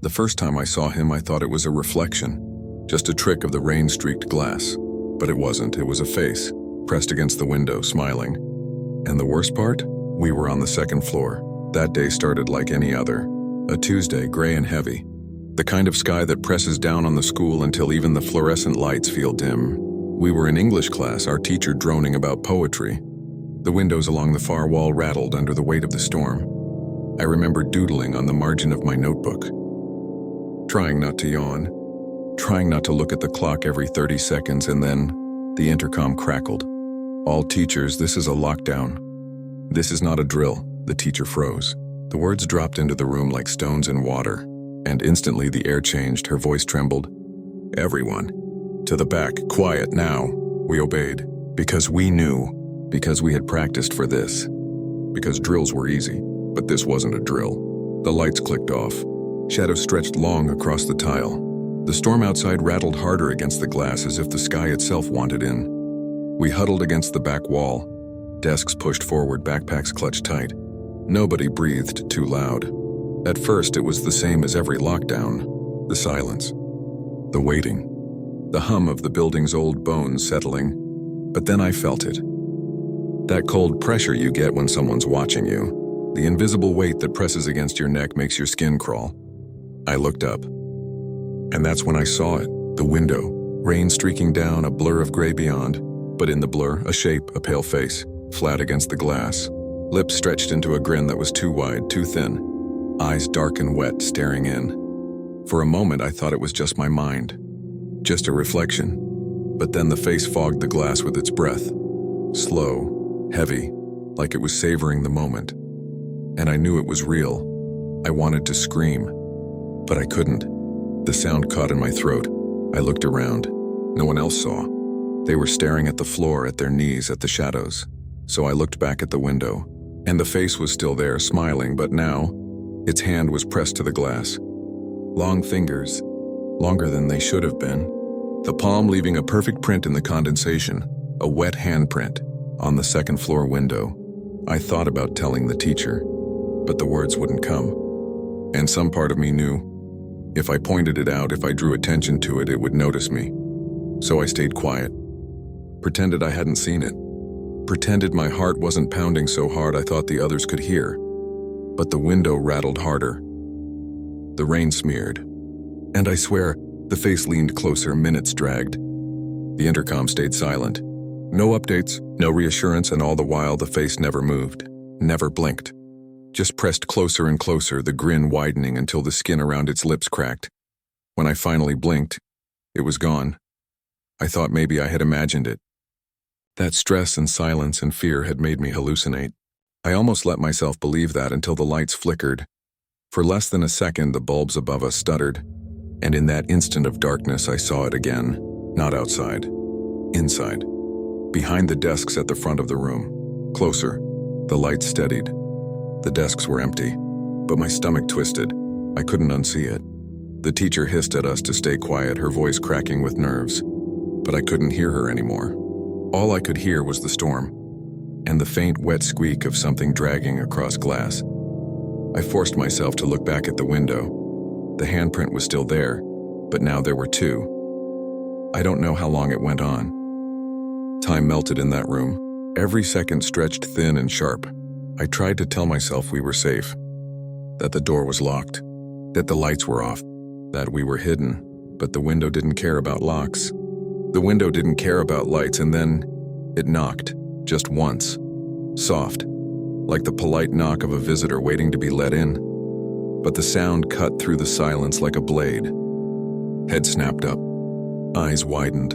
The first time I saw him, I thought it was a reflection, just a trick of the rain-streaked glass. But it wasn't. It was a face, pressed against the window, smiling. And the worst part? We were on the second floor. That day started like any other. A Tuesday, gray and heavy. The kind of sky that presses down on the school until even the fluorescent lights feel dim. We were in English class, our teacher droning about poetry. The windows along the far wall rattled under the weight of the storm. I remember doodling on the margin of my notebook, trying not to yawn, trying not to look at the clock every 30 seconds, and then the intercom crackled. "All teachers, this is a lockdown. This is not a drill." The teacher froze. The words dropped into the room like stones in water, and instantly the air changed. Her voice trembled. "Everyone, to the back, quiet now." We obeyed, because we knew, because we had practiced for this, because drills were easy, but this wasn't a drill. The lights clicked off. Shadows stretched long across the tile. The storm outside rattled harder against the glass as if the sky itself wanted in. We huddled against the back wall, desks pushed forward, backpacks clutched tight. Nobody breathed too loud. At first, it was the same as every lockdown. The silence, the waiting, the hum of the building's old bones settling. But then I felt it. That cold pressure you get when someone's watching you. The invisible weight that presses against your neck makes your skin crawl. I looked up, and that's when I saw it. The window, rain streaking down, a blur of gray beyond, but in the blur, a shape, a pale face, flat against the glass. Lips stretched into a grin that was too wide, too thin. Eyes dark and wet, staring in. For a moment, I thought it was just my mind, just a reflection. But then the face fogged the glass with its breath. Slow, heavy, like it was savoring the moment. And I knew it was real. I wanted to scream, but I couldn't. The sound caught in my throat. I looked around. No one else saw. They were staring at the floor, at their knees, at the shadows. So I looked back at the window, and the face was still there, smiling, but now, its hand was pressed to the glass. Long fingers, longer than they should have been. The palm leaving a perfect print in the condensation, a wet handprint, on the second floor window. I thought about telling the teacher, but the words wouldn't come. And some part of me knew, if I pointed it out, if I drew attention to it, it would notice me. So I stayed quiet, pretended I hadn't seen it, pretended my heart wasn't pounding so hard I thought the others could hear. But the window rattled harder. The rain smeared. And I swear, the face leaned closer, minutes dragged. The intercom stayed silent. No updates, no reassurance, and all the while the face never moved, never blinked. Just pressed closer and closer, the grin widening until the skin around its lips cracked. When I finally blinked, it was gone. I thought maybe I had imagined it. That stress and silence and fear had made me hallucinate. I almost let myself believe that until the lights flickered. For less than a second, the bulbs above us stuttered, and in that instant of darkness, I saw it again. Not outside. Inside. Behind the desks at the front of the room. Closer. The lights steadied. The desks were empty, but my stomach twisted. I couldn't unsee it. The teacher hissed at us to stay quiet, her voice cracking with nerves. But I couldn't hear her anymore. All I could hear was the storm, and the faint, wet squeak of something dragging across glass. I forced myself to look back at the window. The handprint was still there, but now there were two. I don't know how long it went on. Time melted in that room. Every second stretched thin and sharp. I tried to tell myself we were safe, that the door was locked, that the lights were off, that we were hidden, but the window didn't care about locks. The window didn't care about lights, and then it knocked, just once. Soft, like the polite knock of a visitor waiting to be let in. But the sound cut through the silence like a blade. Head snapped up, eyes widened.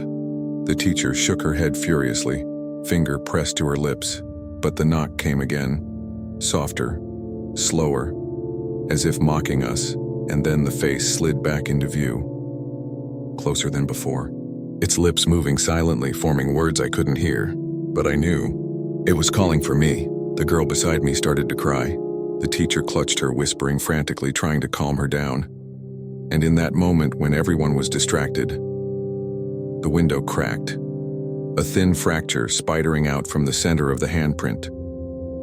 The teacher shook her head furiously, finger pressed to her lips, but the knock came again, softer, slower, as if mocking us, and then the face slid back into view, closer than before. Its lips moving silently, forming words I couldn't hear, but I knew. It was calling for me. The girl beside me started to cry. The teacher clutched her, whispering frantically, trying to calm her down. And in that moment, when everyone was distracted, the window cracked. A thin fracture spidering out from the center of the handprint.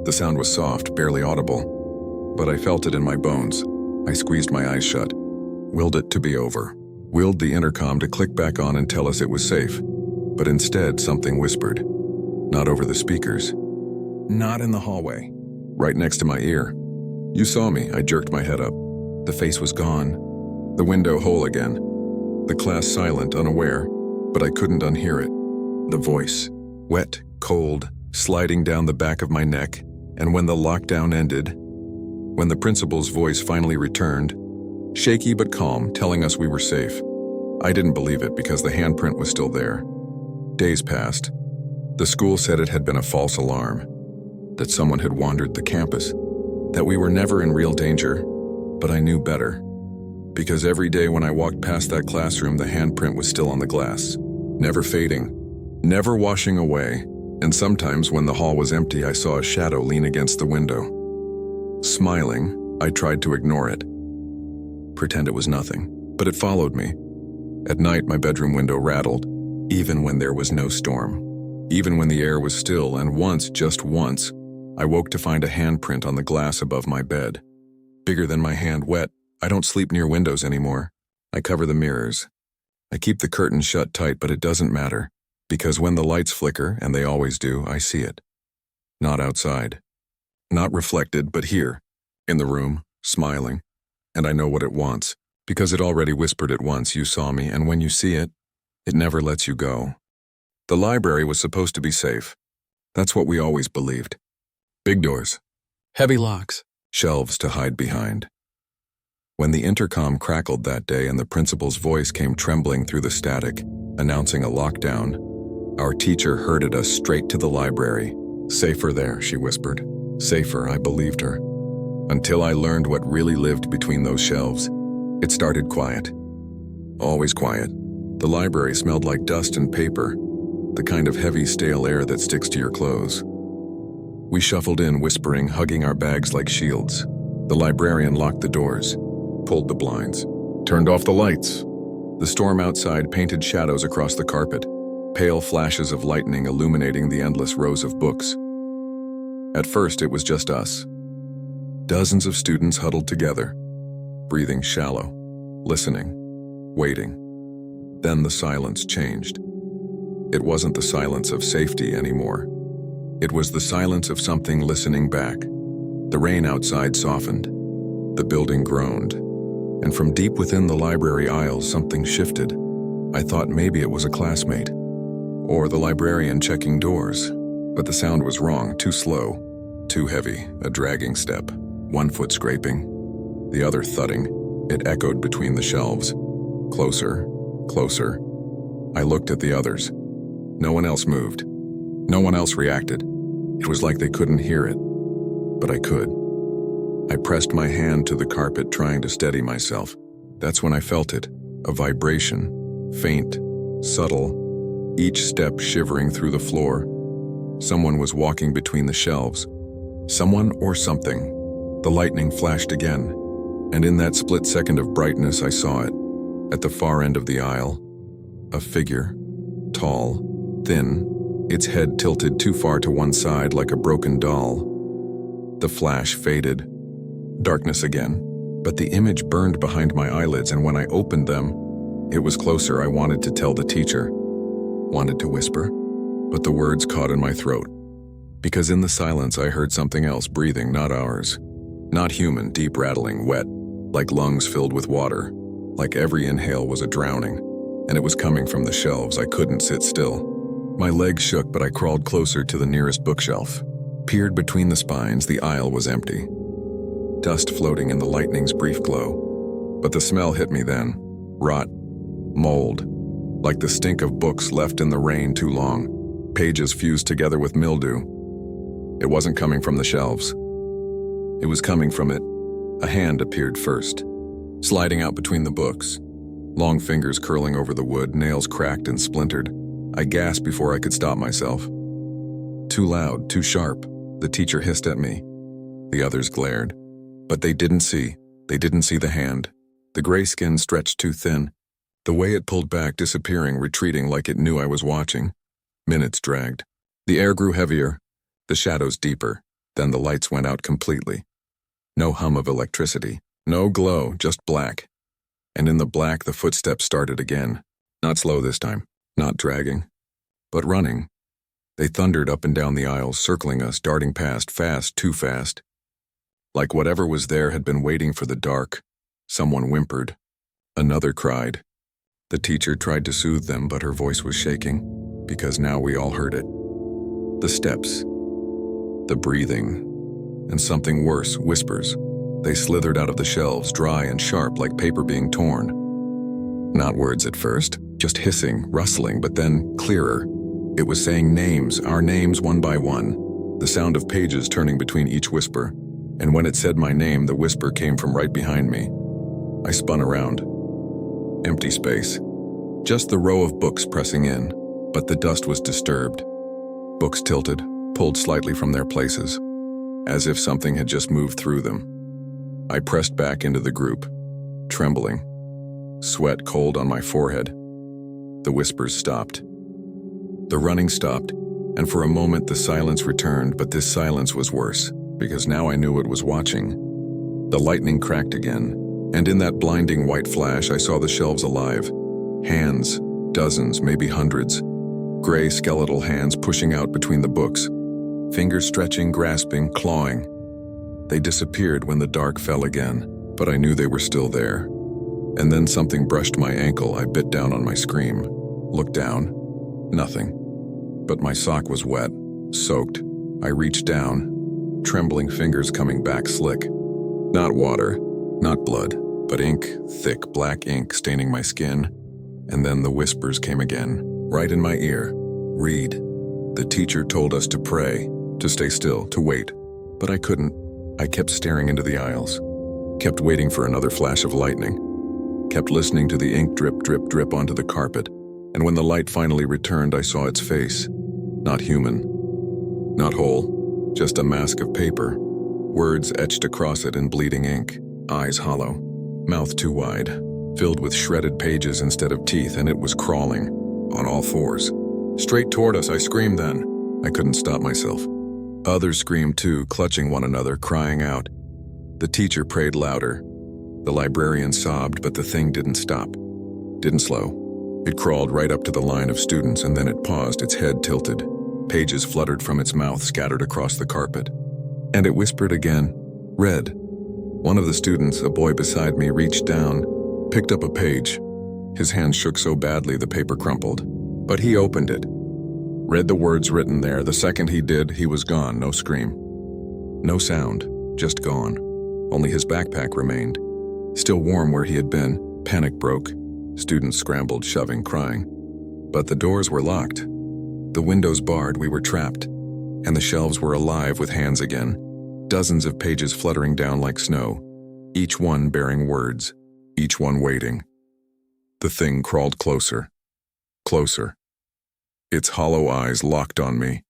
The sound was soft, barely audible, but I felt it in my bones. I squeezed my eyes shut. willed it to be over, willed the intercom to click back on and tell us it was safe. But instead, something whispered. Not over the speakers. Not in the hallway. Right next to my ear. You saw me, I jerked my head up. The face was gone. The window whole again. The class silent, unaware, but I couldn't unhear it. The voice. Wet, cold, sliding down the back of my neck, and when the lockdown ended, when the principal's voice finally returned, shaky but calm, telling us we were safe. I didn't believe it because the handprint was still there. Days passed. The school said it had been a false alarm, that someone had wandered the campus, that we were never in real danger, but I knew better. Because every day when I walked past that classroom, the handprint was still on the glass, never fading, never washing away, and sometimes when the hall was empty, I saw a shadow lean against the window. Smiling, I tried to ignore it, pretend it was nothing, but it followed me. At night, my bedroom window rattled, even when there was no storm, even when the air was still, and once, just once, I woke to find a handprint on the glass above my bed. Bigger than my hand, wet. I don't sleep near windows anymore. I cover the mirrors. I keep the curtains shut tight, but it doesn't matter, because when the lights flicker, and they always do, I see it. Not outside. Not reflected, but here, in the room, smiling. And I know what it wants, because it already whispered it once, you saw me, and when you see it, it never lets you go. The library was supposed to be safe. That's what we always believed. Big doors. Heavy locks. Shelves to hide behind. When the intercom crackled that day and the principal's voice came trembling through the static, announcing a lockdown, our teacher herded us straight to the library. Safer there, she whispered. Safer, I believed her. Until I learned what really lived between those shelves. It started quiet. Always quiet. The library smelled like dust and paper, the kind of heavy, stale air that sticks to your clothes. We shuffled in, whispering, hugging our bags like shields. The librarian locked the doors, pulled the blinds, turned off the lights. The storm outside painted shadows across the carpet, pale flashes of lightning illuminating the endless rows of books. At first, it was just us. Dozens of students huddled together, breathing shallow, listening, waiting. Then the silence changed. It wasn't the silence of safety anymore. It was the silence of something listening back. The rain outside softened. The building groaned. And from deep within the library aisles, something shifted. I thought maybe it was a classmate, or the librarian checking doors. But the sound was wrong, too slow, too heavy, a dragging step, one foot scraping, the other thudding. It echoed between the shelves. Closer, closer. I looked at the others. No one else moved. No one else reacted. It was like they couldn't hear it, but I could. I pressed my hand to the carpet, trying to steady myself. That's when I felt it, a vibration, faint, subtle, each step shivering through the floor. Someone was walking between the shelves. Someone or something. The lightning flashed again, and in that split second of brightness I saw it. At the far end of the aisle, a figure, tall, thin, its head tilted too far to one side like a broken doll. The flash faded. Darkness again, but the image burned behind my eyelids, and when I opened them, it was closer. I wanted to tell the teacher, wanted to whisper, but the words caught in my throat. Because in the silence I heard something else breathing, not ours. Not human, deep rattling, wet, like lungs filled with water, like every inhale was a drowning, and it was coming from the shelves. I couldn't sit still. My legs shook, but I crawled closer to the nearest bookshelf. Peered between the spines, the aisle was empty. Dust floating in the lightning's brief glow. But the smell hit me then. Rot. Mold. Like the stink of books left in the rain too long. Pages fused together with mildew. It wasn't coming from the shelves. It was coming from it. A hand appeared first, sliding out between the books. Long fingers curling over the wood, nails cracked and splintered. I gasped before I could stop myself. Too loud, too sharp. The teacher hissed at me. The others glared. But they didn't see. They didn't see the hand. The gray skin stretched too thin. The way it pulled back, disappearing, retreating like it knew I was watching. Minutes dragged. The air grew heavier, the shadows deeper. Then the lights went out completely. No hum of electricity. No glow, just black. And in the black, the footsteps started again. Not slow this time, not dragging, but running. They thundered up and down the aisles, circling us, darting past, fast, too fast. Like whatever was there had been waiting for the dark. Someone whimpered. Another cried. The teacher tried to soothe them, but her voice was shaking, because now we all heard it. The steps, the breathing, and something worse, whispers. They slithered out of the shelves, dry and sharp like paper being torn. Not words at first, just hissing, rustling, but then clearer. It was saying names, our names one by one, the sound of pages turning between each whisper. And when it said my name, the whisper came from right behind me. I spun around. Empty space. Just the row of books pressing in, but the dust was disturbed. Books tilted, pulled slightly from their places, as if something had just moved through them. I pressed back into the group, trembling, sweat cold on my forehead. The whispers stopped. The running stopped, and for a moment the silence returned, but this silence was worse, because now I knew it was watching. The lightning cracked again, and in that blinding white flash I saw the shelves alive. Hands, dozens, maybe hundreds. Gray skeletal hands pushing out between the books. Fingers stretching, grasping, clawing. They disappeared when the dark fell again, but I knew they were still there. And then something brushed my ankle. I bit down on my scream. Looked down. Nothing. But my sock was wet, soaked. I reached down, trembling fingers coming back slick. Not water, not blood, but ink, thick black ink staining my skin. And then the whispers came again, right in my ear. Read. The teacher told us to pray, to stay still, to wait. But I couldn't. I kept staring into the aisles, kept waiting for another flash of lightning, kept listening to the ink drip, drip, drip onto the carpet. And when the light finally returned, I saw its face. Not human, not whole, just a mask of paper. Words etched across it in bleeding ink, eyes hollow, mouth too wide, filled with shredded pages instead of teeth, and it was crawling, on all fours. Straight toward us, I screamed then. I couldn't stop myself. Others screamed too, clutching one another, crying out. The teacher prayed louder. The librarian sobbed, but the thing didn't stop. Didn't slow. It crawled right up to the line of students, and then it paused, its head tilted. Pages fluttered from its mouth, scattered across the carpet. And it whispered again, read. One of the students, a boy beside me, reached down, picked up a page. His hand shook so badly the paper crumpled. But he opened it. Read the words written there. The second he did, he was gone, no scream. No sound, just gone. Only his backpack remained. Still warm where he had been. Panic broke. Students scrambled, shoving, crying. But the doors were locked. The windows barred, we were trapped. And the shelves were alive with hands again. Dozens of pages fluttering down like snow. Each one bearing words. Each one waiting. The thing crawled closer. Closer. Its hollow eyes locked on me.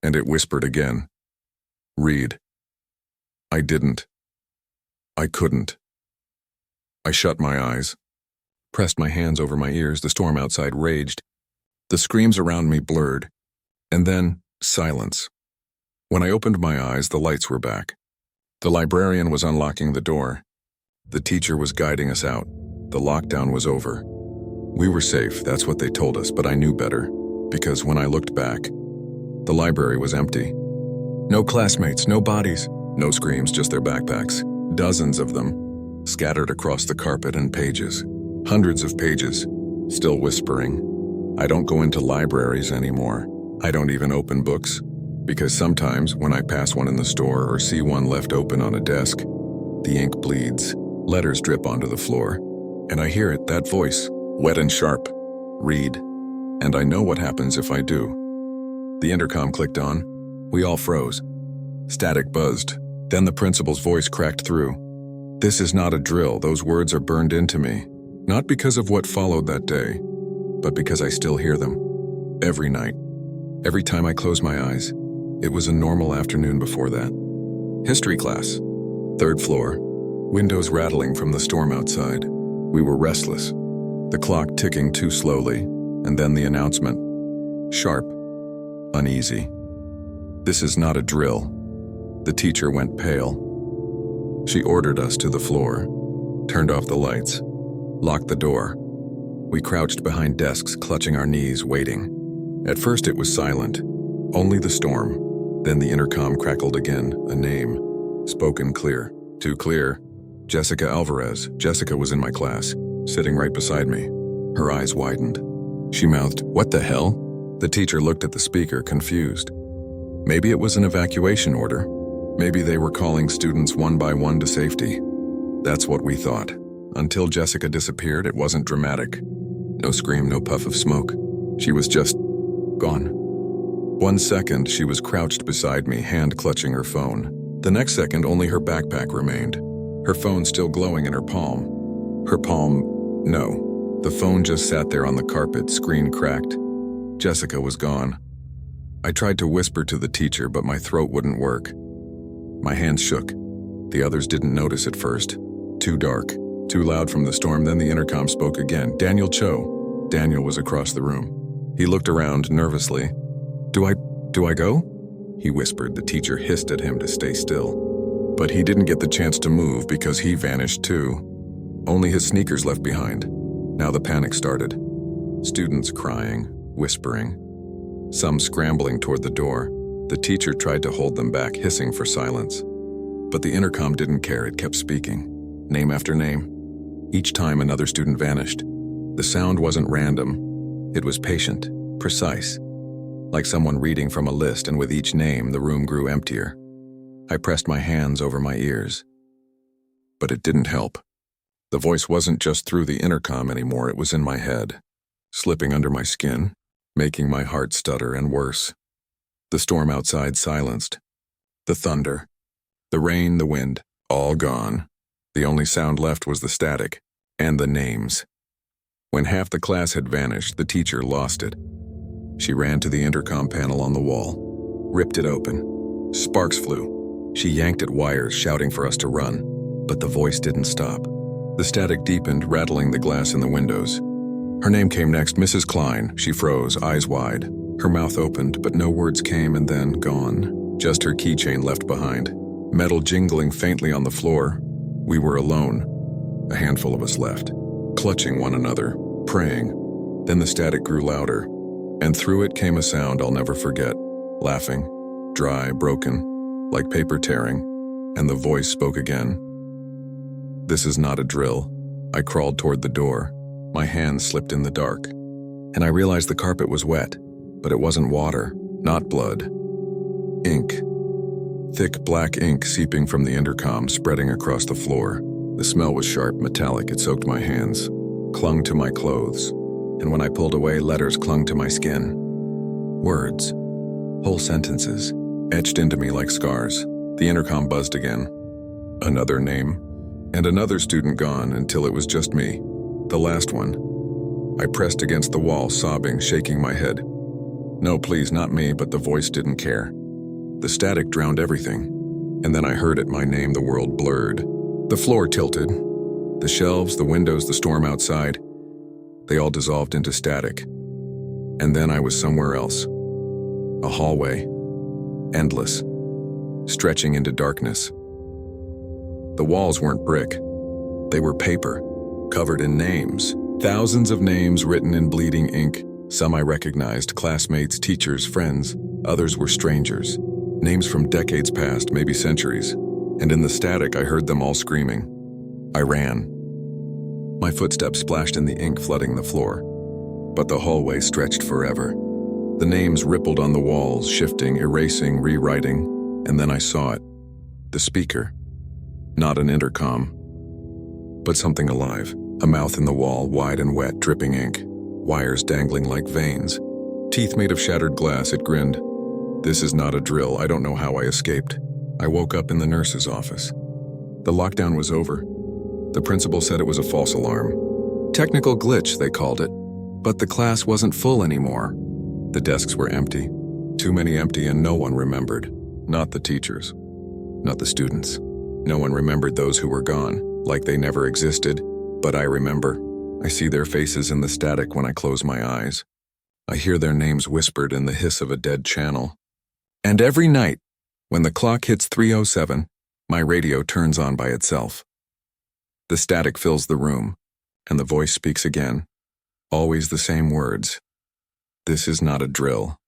And it whispered again. Read. I didn't. I couldn't. I shut my eyes. Pressed my hands over my ears. The storm outside raged. The screams around me blurred. And then, silence. When I opened my eyes, the lights were back. The librarian was unlocking the door. The teacher was guiding us out. The lockdown was over. We were safe, that's what they told us, but I knew better. Because when I looked back, the library was empty. No classmates, no bodies, no screams, just their backpacks. Dozens of them, scattered across the carpet and pages. Hundreds of pages, still whispering. I don't go into libraries anymore. I don't even open books. Because sometimes, when I pass one in the store or see one left open on a desk, the ink bleeds, letters drip onto the floor. And I hear it, that voice, wet and sharp. Read. And I know what happens if I do. The intercom clicked on. We all froze. Static buzzed. Then the principal's voice cracked through. This is not a drill. Those words are burned into me. Not because of what followed that day, but because I still hear them. Every night. Every time I close my eyes. It was a normal afternoon before that. History class. 3rd floor. Windows rattling from the storm outside. We were restless. The clock ticking too slowly. And then the announcement. Sharp. Uneasy. This is not a drill. The teacher went pale. She ordered us to the floor, turned off the lights, locked the door. We crouched behind desks, clutching our knees, waiting. At first it was silent, only the storm. Then the intercom crackled again, a name, spoken clear. Too clear. Jessica Alvarez. Jessica was in my class, sitting right beside me. Her eyes widened. She mouthed, "What the hell?" The teacher looked at the speaker, confused. Maybe it was an evacuation order. Maybe they were calling students one by one to safety. That's what we thought. Until Jessica disappeared, it wasn't dramatic. No scream, no puff of smoke. She was just gone. 1 second, she was crouched beside me, hand clutching her phone. The next second, only her backpack remained. Her phone still glowing in her palm. No. The phone just sat there on the carpet, screen cracked. Jessica was gone. I tried to whisper to the teacher, but my throat wouldn't work. My hands shook. The others didn't notice at first. Too dark, too loud from the storm. Then the intercom spoke again. "Daniel Cho." Daniel was across the room. He looked around nervously. Do I go?" he whispered. The teacher hissed at him to stay still. But he didn't get the chance to move because he vanished too. Only his sneakers left behind. Now the panic started. Students crying, whispering. Some scrambling toward the door. The teacher tried to hold them back, hissing for silence. But the intercom didn't care. It kept speaking, name after name. Each time another student vanished. The sound wasn't random. It was patient, precise. Like someone reading from a list, and with each name, the room grew emptier. I pressed my hands over my ears. But it didn't help. The voice wasn't just through the intercom anymore, it was in my head, slipping under my skin, making my heart stutter, and worse. The storm outside silenced. The thunder, the rain, the wind, all gone. The only sound left was the static, and the names. When half the class had vanished, the teacher lost it. She ran to the intercom panel on the wall, ripped it open. Sparks flew. She yanked at wires, shouting for us to run, but the voice didn't stop. The static deepened, rattling the glass in the windows. Her name came next, Mrs. Klein. She froze, eyes wide. Her mouth opened, but no words came, and then gone. Just her keychain left behind. Metal jingling faintly on the floor. We were alone. A handful of us left, clutching one another, praying. Then the static grew louder, and through it came a sound I'll never forget. Laughing, dry, broken, like paper tearing, and the voice spoke again. "This is not a drill." I crawled toward the door. My hands slipped in the dark, and I realized the carpet was wet, but it wasn't water, not blood. Ink. Thick black ink seeping from the intercom, spreading across the floor. The smell was sharp, metallic. It soaked my hands, clung to my clothes, and when I pulled away, letters clung to my skin. Words. Whole sentences, etched into me like scars. The intercom buzzed again. Another name, and another student gone until it was just me, the last one. I pressed against the wall, sobbing, shaking my head. No, please, not me, but the voice didn't care. The static drowned everything, and then I heard it, my name, the world blurred. The floor tilted. The shelves, the windows, the storm outside, they all dissolved into static. And then I was somewhere else. A hallway, endless, stretching into darkness. The walls weren't brick. They were paper, covered in names. Thousands of names written in bleeding ink. Some I recognized, classmates, teachers, friends. Others were strangers. Names from decades past, maybe centuries. And in the static, I heard them all screaming. I ran. My footsteps splashed in the ink, flooding the floor. But the hallway stretched forever. The names rippled on the walls, shifting, erasing, rewriting. And then I saw it. The speaker. Not an intercom, but something alive. A mouth in the wall, wide and wet, dripping ink. Wires dangling like veins. Teeth made of shattered glass, it grinned. "This is not a drill. I don't know how I escaped." I woke up in the nurse's office. The lockdown was over. The principal said it was a false alarm. Technical glitch, they called it. But the class wasn't full anymore. The desks were empty. Too many empty, and no one remembered. Not the teachers. Not the students. No one remembered those who were gone, like they never existed. But I remember. I see their faces in the static when I close my eyes. I hear their names whispered in the hiss of a dead channel. And every night, when the clock hits 3:07, my radio turns on by itself. The static fills the room, and the voice speaks again. Always the same words. This is not a drill.